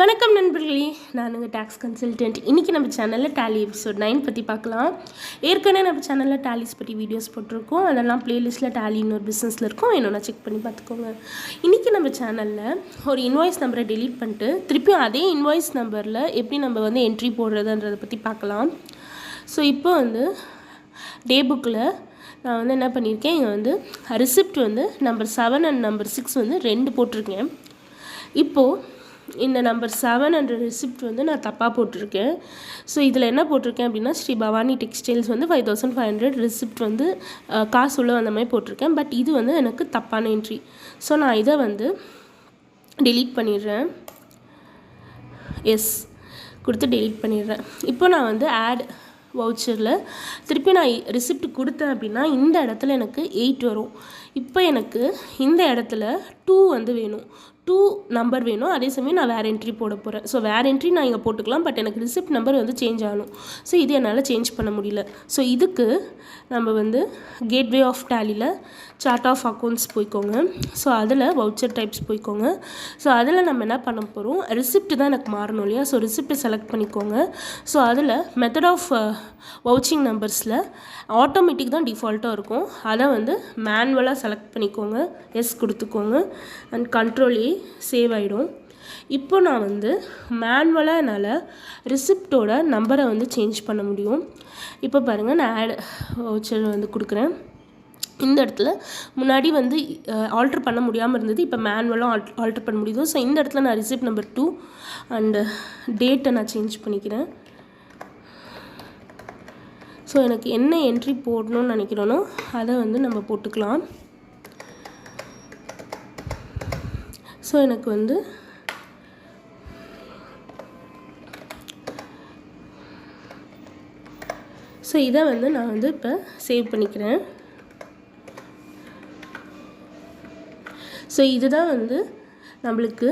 வணக்கம் நண்பர்களே, நான் உங்கள் டாக்ஸ் கன்சல்டன்ட். இன்றைக்கி நம்ம சேனலில் டேலி எபிசோட் 9 பற்றி பார்க்கலாம். ஏற்கனவே நம்ம சேனலில் டேலிஸ் பற்றி வீடியோஸ் போட்டிருக்கோம். அதெல்லாம் ப்ளேலிஸ்ட்டில் டேலி இன்னொரு பிஸ்னஸில் இருக்கும், என்னென்னா செக் பண்ணி பார்த்துக்கோங்க. இன்றைக்கி நம்ம சேனலில் ஒரு இன்வாய்ஸ் நம்பரை டெலீட் பண்ணிட்டு திருப்பியும் அதே இன்வாய்ஸ் நம்பரில் எப்படி நம்ம வந்து என்ட்ரி போடுறதுன்றதை பற்றி பார்க்கலாம். ஸோ இப்போ வந்து டே புக்கில் நான் வந்து என்ன பண்ணியிருக்கேன், இங்கே வந்து ரிசிப்ட் வந்து நம்பர் 7 அண்ட் நம்பர் 6 வந்து 2 போட்டிருக்கேன். இப்போது இந்த நம்பர் 7 என்ற ரிசிப்ட் வந்து நான் தப்பாக போட்டிருக்கேன். ஸோ இதில் என்ன போட்டிருக்கேன் அப்படின்னா, ஸ்ரீ பவானி டெக்ஸ்டைல்ஸ் வந்து 5500 ரிசிப்ட் வந்து காசு உள்ள அந்த மாதிரி போட்டிருக்கேன். பட் இது வந்து எனக்கு தப்பான என்ட்ரி. ஸோ நான் இதை வந்து டெலீட் பண்ணிடுறேன். எஸ் கொடுத்து டெலீட் பண்ணிடுறேன். இப்போ நான் வந்து ஆட் வவுச்சரில் திருப்பி நான் ரிசிப்ட் கொடுத்தேன் அப்படின்னா இந்த இடத்துல எனக்கு 8 வரும். இப்போ எனக்கு இந்த இடத்துல 2 வந்து வேணும், 2 நம்பர் வேணும். அதே சமயம் நான் வேறு என்ட்ரி போட போகிறேன். ஸோ வேறு என்ட்ரி நான் இங்கே போட்டுக்கலாம், பட் எனக்கு ரிசிப்ட் நம்பர் வந்து சேஞ்ச் ஆகணும். ஸோ இது என்னால் சேஞ்ச் பண்ண முடியல. ஸோ இதுக்கு நம்ம வந்து கேட்வே ஆஃப் டேலியில் சார்ட் ஆஃப் அக்கௌண்ட்ஸ் போய்க்கோங்க. ஸோ அதில் வவுச்சர் டைப்ஸ் போய்க்கோங்க. ஸோ அதில் நம்ம என்ன பண்ண போகிறோம், ரிசிப்ட் தான் எனக்கு மாறணும் இல்லையா. ஸோ ரிசிப்ட் செலக்ட் பண்ணிக்கோங்க. ஸோ அதில் மெத்தட் ஆஃப் வவுச்சிங் நம்பர்ஸில் ஆட்டோமேட்டிக் தான் டிஃபால்ட்டாக இருக்கும். அதை வந்து மேனுவலாக செலக்ட் பண்ணிக்கோங்க. எஸ் கொடுத்துக்கோங்க அண்ட் கண்ட்ரோல் ஏ சேவ் ஆகிடும். இப்போ நான் வந்து மேனுவலாக என்னால் ரிசிப்டோட நம்பரை வந்து சேஞ்ச் பண்ண முடியும். இப்போ பாருங்கள், நான் ஆட் வவுச்சர் வந்து கொடுக்குறேன். இந்த இடத்துல முன்னாடி வந்து ஆல்ட்ரு பண்ண முடியாமல் இருந்தது, இப்போ மேனுவலாக ஆல்ட்ரு பண்ண முடியுது. ஸோ இந்த இடத்துல நான் ரிசிப்ட் நம்பர் 2 அண்டு டேட்டை நான் சேஞ்ச் பண்ணிக்கிறேன். ஸோ எனக்கு என்ன என்ட்ரி போடணும்னு நினைக்கிறோனோ அதை வந்து நம்ம போட்டுக்கலாம். ஸோ எனக்கு வந்து இதை வந்து நான் வந்து இப்போ சேவ் பண்ணிக்கிறேன். ஸோ இதுதான் வந்து நம்மளுக்கு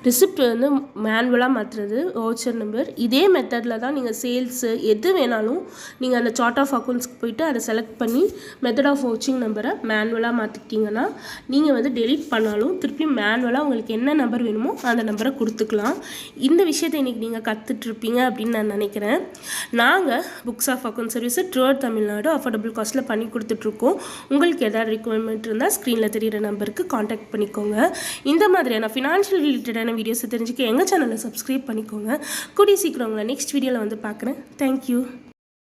ரிசிப்ட் வந்து மேனுவலாக மாற்றுறது வவுச்சர் நம்பர். இதே மெத்தடில் தான் நீங்கள் சேல்ஸு எது வேணாலும் நீங்கள் அந்த சார்ட் ஆஃப் அக்கௌண்ட்ஸ்க்கு போய்ட்டு அதை செலக்ட் பண்ணி மெத்தட் ஆஃப் வவுச்சிங் நம்பரை மேனுவலாக மாற்றிக்கிட்டிங்கன்னா நீங்கள் வந்து டெலீட் பண்ணாலும் திருப்பி மேனுவலாக உங்களுக்கு என்ன நம்பர் வேணுமோ அந்த நம்பரை கொடுத்துக்கலாம். இந்த விஷயத்தை இன்றைக்கி நீங்கள் கற்றுட்ருப்பீங்க அப்படின்னு நான் நினைக்கிறேன். நாங்கள் புக்ஸ் ஆஃப் அக்கௌண்ட் சர்வீஸை த்ரூஅவுட் தமிழ்நாடு அஃபோர்டபுள் காஸ்ட்டில் பண்ணி கொடுத்துட்ருக்கோம். உங்களுக்கு எதாவது ரிக்வயர்மெண்ட் இருந்தால் ஸ்க்ரீனில் தெரிகிற நம்பருக்கு காண்டாக்ட் பண்ணிக்கோங்க. இந்த மாதிரியான ஃபினான்ஷியல் ரிலேட்டடான வீடியோஸை தெரிஞ்சுக்க எங்கள் சேனலை சப்ஸ்கிரைப் பண்ணிக்கோங்க. கூடிய சீக்கிரம் உங்களை நெக்ஸ்ட் வீடியோவில் வந்து பார்க்குறேன். தேங்க்யூ.